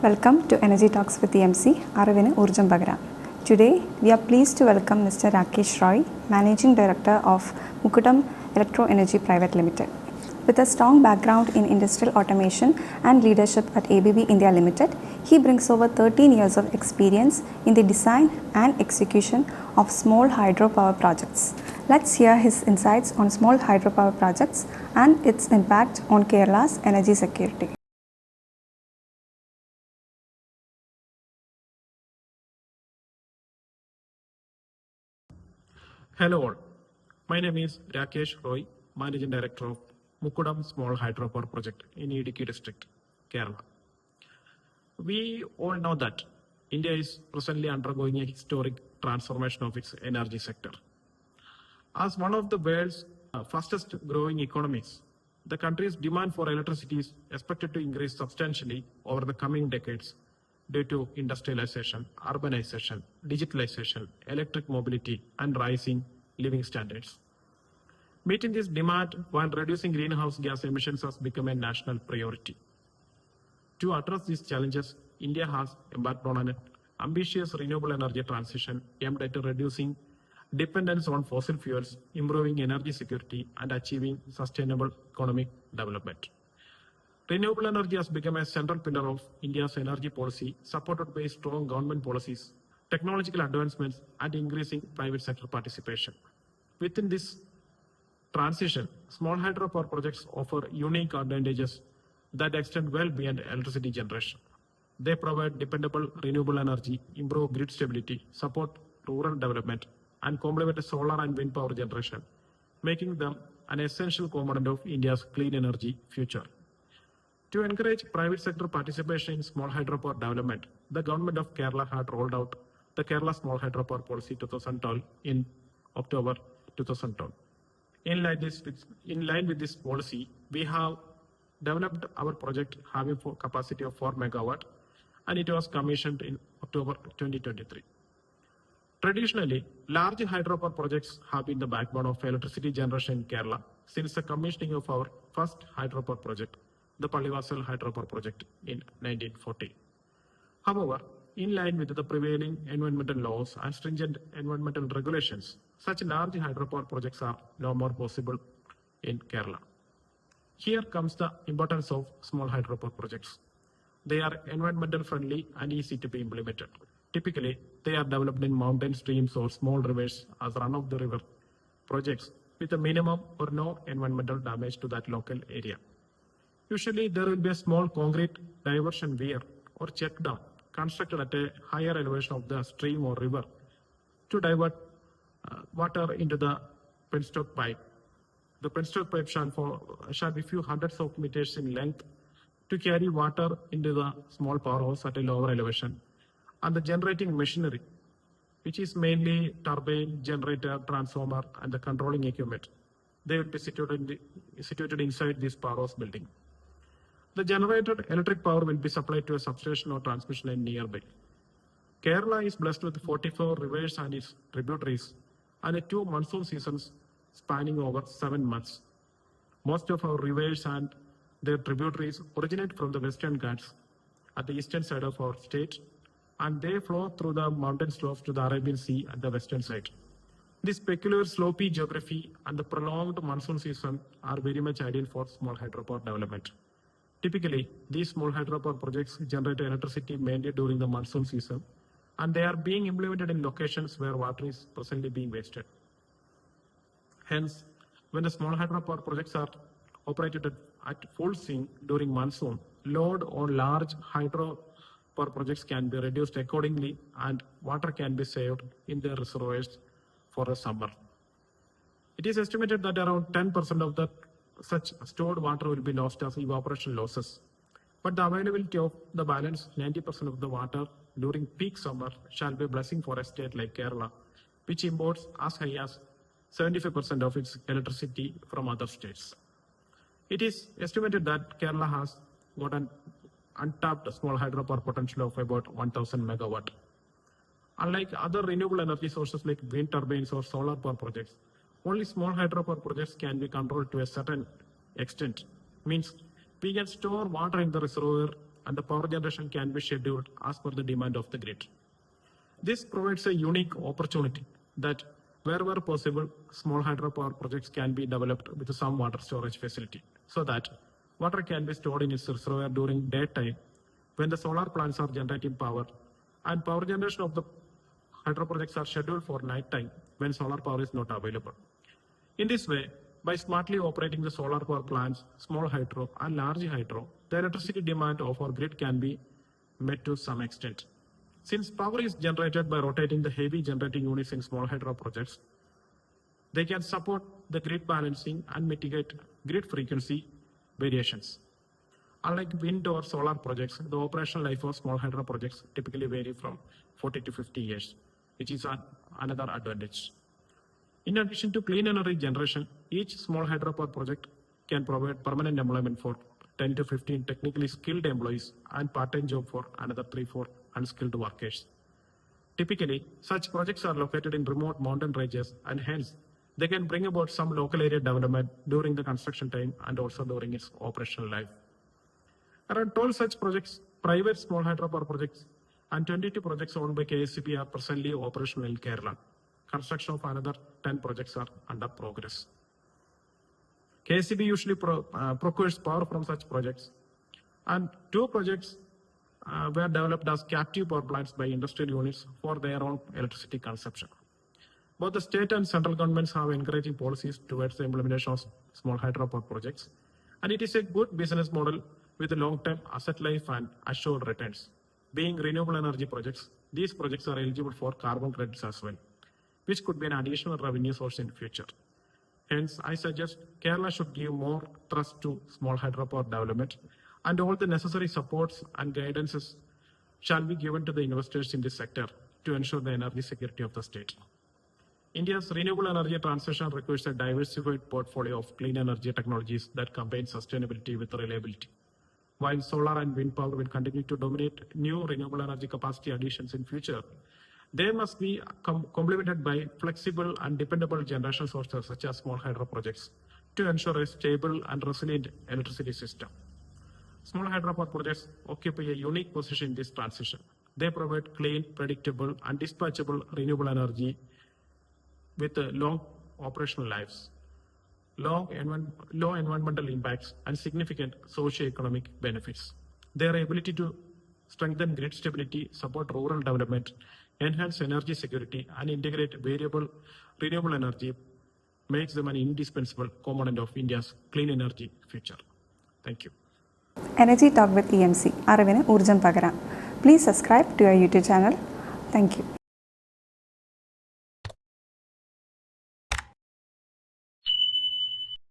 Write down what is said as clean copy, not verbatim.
Welcome to Energy Talks with EMC, Aravinu Urjam Bagara. Today, we are pleased to welcome Mr. Rakesh Roy, Managing Director of Mukkudam Electroenergy Private Ltd. With a strong background in industrial automation and leadership at ABB India Limited, he brings over 13 years of experience in the design and execution of small hydropower projects. Let's hear his insights on small hydropower projects and its impact on Kerala's energy security. Hello all, my name is Rakesh Roy, Managing Director of Mukkudam Small Hydropower Project in Idukki District, Kerala. We all know that India is presently undergoing a historic transformation of its energy sector. As one of the world's fastest growing economies, the country's demand for electricity is expected to increase substantially over the coming decades due to industrialization, urbanization, digitalization, electric mobility, and rising living standards. Meeting this demand while reducing greenhouse gas emissions has become a national priority. To address these challenges, India has embarked on an ambitious renewable energy transition aimed at reducing dependence on fossil fuels, improving energy security, and achieving sustainable economic development. Renewable energy has become a central pillar of India's energy policy, supported by strong government policies, technological advancements, and increasing private sector participation. Within this transition, small hydropower projects offer unique advantages that extend well beyond electricity generation. They provide dependable renewable energy, improve grid stability, support rural development, and complement solar and wind power generation, making them an essential component of India's clean energy future. To encourage private sector participation in small hydropower development, the government of Kerala had rolled out the Kerala Small Hydropower Policy 2012 in October 2012. In line with this policy, we have developed our project having a capacity of 4 megawatt, and it was commissioned in October 2023. Traditionally, large hydropower projects have been the backbone of electricity generation in Kerala since the commissioning of our first hydropower project, the Pallivasal Hydropower Project in 1940. However, in line with the prevailing environmental laws and stringent environmental regulations, such large hydropower projects are no more possible in Kerala. Here comes the importance of small hydropower projects. They are environmental friendly and easy to be implemented. Typically, they are developed in mountain streams or small rivers as run-of-the-river projects with a minimum or no environmental damage to that local area. Usually, there will be a small concrete diversion weir or check dam constructed at a higher elevation of the stream or river to divert water into the penstock pipe. The penstock pipe shall be few hundreds of meters in length to carry water into the small powerhouse at a lower elevation. And the generating machinery, which is mainly turbine, generator, transformer, and the controlling equipment, they will be situated inside this powerhouse building. The generated electric power will be supplied to a substation or transmission line nearby. Kerala is blessed with 44 rivers and its tributaries and 2 monsoon seasons spanning over 7 months. Most of our rivers and their tributaries originate from the Western Ghats at the eastern side of our state, and they flow through the mountain slopes to the Arabian Sea at the western side. This peculiar slopey geography and the prolonged monsoon season are very much ideal for small hydropower development. Typically, these small hydropower projects generate electricity mainly during the monsoon season, and they are being implemented in locations where water is presently being wasted. Hence, when the small hydropower projects are operated at full swing during monsoon, load on large hydropower projects can be reduced accordingly and water can be saved in their reservoirs for the summer. It is estimated that around 10% of the such stored water will be lost as evaporation losses. But the availability of the balance 90% of the water during peak summer shall be a blessing for a state like Kerala, which imports as high as 75% of its electricity from other states. It is estimated that Kerala has got an untapped small hydropower potential of about 1000 megawatt. Unlike other renewable energy sources like wind turbines or solar power projects, only small hydropower projects can be controlled to a certain extent. Means we can store water in the reservoir and the power generation can be scheduled as per the demand of the grid. This provides a unique opportunity that wherever possible, small hydropower projects can be developed with some water storage facility so that water can be stored in its reservoir during daytime when the solar plants are generating power, and power generation of the hydro projects are scheduled for night time when solar power is not available. In this way, by smartly operating the solar power plants, small hydro and large hydro, the electricity demand of our grid can be met to some extent. Since power is generated by rotating the heavy generating units in small hydro projects, they can support the grid balancing and mitigate grid frequency variations. Unlike wind or solar projects, the operational life of small hydro projects typically vary from 40 to 50 years, which is another advantage. In addition to clean energy generation, each small hydropower project can provide permanent employment for 10 to 15 technically skilled employees and part-time job for another 3-4 unskilled workers. Typically, such projects are located in remote mountain ranges, and hence they can bring about some local area development during the construction time and also during its operational life. Around 12 such projects, private small hydropower projects, and 22 projects owned by KSCB are presently operational in Kerala. Construction of another 10 projects are under progress. KSCB usually procures power from such projects, and 2 projects were developed as captive power plants by industrial units for their own electricity consumption. Both the state and central governments have encouraging policies towards the implementation of small hydropower projects, and it is a good business model with a long-term asset life and assured returns. Being renewable energy projects, these projects are eligible for carbon credits as well, which could be an additional revenue source in the future. Hence, I suggest Kerala should give more trust to small hydropower development, and all the necessary supports and guidances shall be given to the investors in this sector to ensure the energy security of the state. India's renewable energy transition requires a diversified portfolio of clean energy technologies that combine sustainability with reliability. While solar and wind power will continue to dominate new renewable energy capacity additions in future, they must be complemented by flexible and dependable generation sources such as small hydro projects to ensure a stable and resilient electricity system. Small hydropower projects occupy a unique position in this transition. They provide clean, predictable, and dispatchable renewable energy with long operational lives, low environmental impacts, and significant socio-economic benefits. Their ability to strengthen grid stability, support rural development, enhance energy security, and integrate variable renewable energy makes them an indispensable component of India's clean energy future. Thank you. Energy Talk with EMC. അറിവിന് ഊർജ്ജം പകരാം. Please subscribe to our YouTube channel. Thank you.